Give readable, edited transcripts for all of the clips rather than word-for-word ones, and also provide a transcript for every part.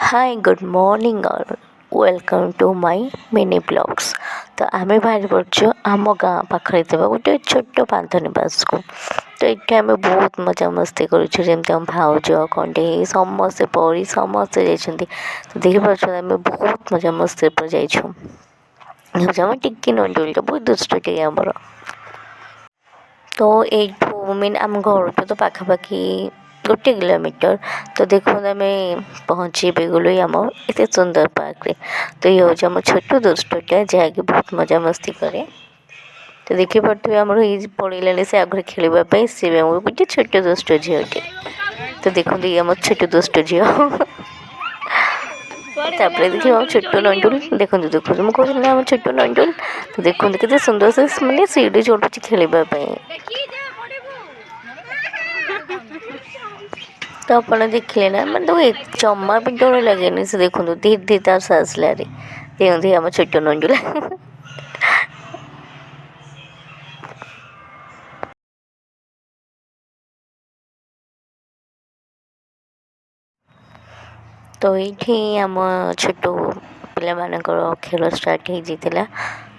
Hi good morning all welcome to my mini blogs. तो आम बाहर पड़ु आम गाँ पाखे गोटे छोट पांथनिवास को। तो ये आम बहुत मजा मस्ती करमती आम भाउज कंडे समस्ते परी समस्ते जाइए। तो देखिए आम बहुत मजा मस्ती पर जाइछुँ। टिक्की नंदुल बहुत दुष्टे आमर। तो यू मीन आम घर तो पाखापाखि 1 किलोमीटर। तो देखो आम पहुँची भी गलु आम एत सुंदर पार्क रे। तो ये हूँ आम छोट दुष्टा जहाँकि बहुत मजा मस्ती करे। तो देखी पारे आम पड़े से आगे खेलवाई सी भी आम गोटे छोट दुष्ट झीटे। तो देखो ये आम छोट दुष्ट झी तापर देखिए आम छोट नंडुल देखो देखो मुझे कहूँ आम छोट नंडुल। तो देखो के सुंदर से मैंने सीढ़ी चढ़ुची खेलवाई। तो आप देखिले ना मैंने तो जमा भी डर लगे से देखो धीरे धीरे तार सास लारे देखते आम छोट नंडुल। तो ये आम छोट पिला खेल स्टार्ट हो जाता।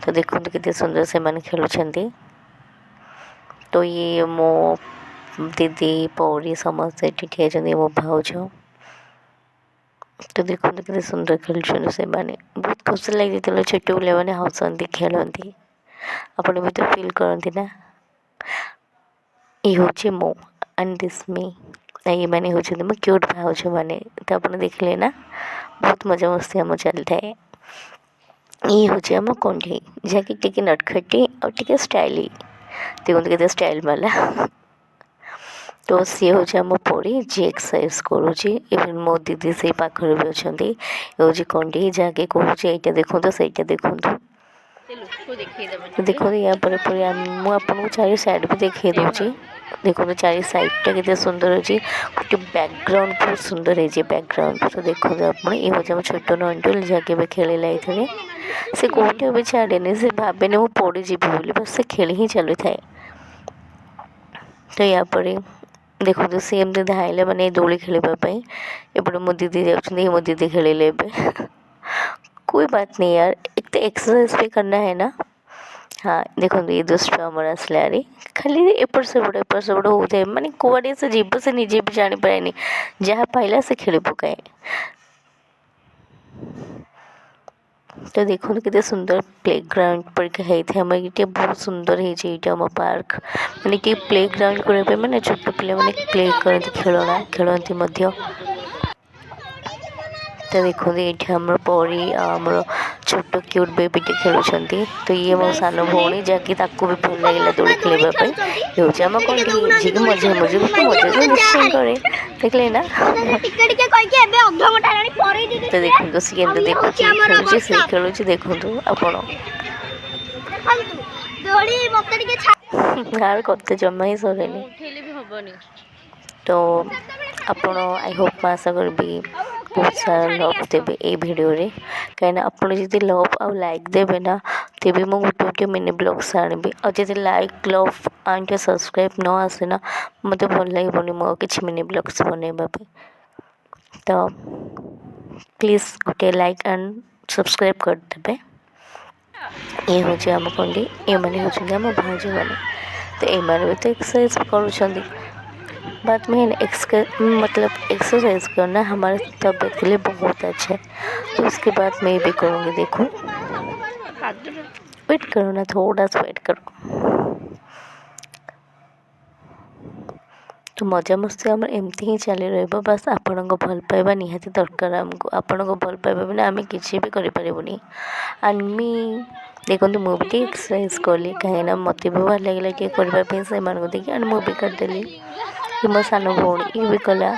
तो देखो कितने सुंदर से मैंने खेलुंट। तो ये मो दीदी पौरी समस्ते ठिया मो भाउज। तो देखो कितने सुंदर खेलुं से मैंने बहुत खुशी लगी छोट पिला मैंने हसती खेलती आपड़ भी तो फिल करती ना। ये हूँ मो एंड दिस मी ये मैंने हूँ मो क्यूट भाउज मैंने। तो आप देखिले ना बहुत मजा मस्ती आम चलता है। ये हूँ आम कंढे जहाँकि टी नटखटी और टी स्टाइली देखते के स्टाइल वाला। तो सी हूँ आम परी जी एक्सरसाइज करुँची इवन मो दीदी से पाखे भी अच्छा। ये हूँ कंढे जहाँकि कहूँ यहाँ देखो तो सहीटा देखूँ। तो देखो या मुझे चारि साइड भी देखे दूसरी। देखो चारि साइडटा के सुंदर अच्छी गोटे बैकग्राउंड बहुत सुंदर है बैकग्राउंड। तो देखो आप ये हूँ आम छोट नंडुल जहाँकि खेलला ये से कौटे भी छाड़े से भावे मुझे पड़जी बोली बस से खेल ही चलू थाए। तो या देखो तो सी एमती धाइले मैंने दोली खेलवाई एपटे मो दीदी जाऊँ मो दीदी खेलिले। कोई बात नहीं यार एक तो एक्सरसाइज भी करना है ना। हाँ देखो ये दुष्ट आमर आसले खाली एपट सेपट होता है माने कौड़े से जीव से निजे भी जानी पाए जहाँ पाइला से खेली पकाए। तो देखो कितने सुंदर प्लेग्राउंड पर आम ये बहुत सुंदर है पार्क मैंने कि प्लेग्राउंड करने मैंने छोट पिला मैंने प्ले करती खेलना खेलती। तो देखो ये आम परी आमर छोट क्यूट बेबीटे खेलुंट। तो ये मो सान भौणी जहाँकि भी भल लगे दोली खेलवाई ये हूँ आम कंढी जी मजे मजे को मजा तो निश्चय कै देखले ना। तो देखो सी एम देखो खेलुची से खेलुची देखो आपण यार कत जमा ही सरे। तो आपण आई होप मैं आशा करी बहुत सारा लव देवे ये भिडियो कहीं आपड़ जी लव आ लाइक देवे ना तेज मुझे गोटे गोटे मिनी ब्लॉग्स आनी और जब लाइक लव एंड सब्सक्राइब न आसे ना मत भल लगे मुझे कि मिनी ब्लॉग्स बनवा। तो प्लीज़ गोटे लाइक एंड सब्सक्राइब करदे। ये हूँ आम कंडी ये मैंने हूँ आम भाउज मैंने। तो ये भी तो एक्सरसाइज कर बात में मतलब एक्सरसाइज करना हमारे तबीयत के लिए बहुत अच्छा है। तो उसके बाद मैं भी करूँगी। देखो वेट करो ना थोड़ा सा वेट करो। तो मजा मस्ती आम एमती ही चली रस आपण भल पाइबा निहाती दरकार आमको आपण भल पाइबा बिना आम किसी भी करें। एंड मी देखो मुझे एक्सरसाइज कली कहीं मत भी भल लगे कि करने से देखिए एंड मुझे करदेली कि मो सान भौणी ये भी कला।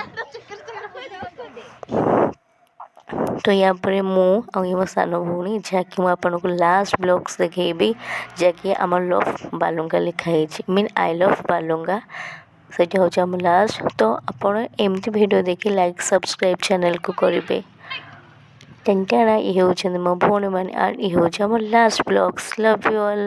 तो यहाँ पर मुझे मो सान भौणी जहाँकि मुझे लास्ट ब्लॉग्स देखेबी जहाँकि आम लव बालुंगा लिखाई मीन आई लव बालुंगा से हूँ आम लास्ट। तो आपण एमती वीडियो देखी लाइक सब्सक्राइब चैनल को करेंगे। टेंटाणा ये हूँ मो भौणी मैंने ये हूँ आम last blogs love you all.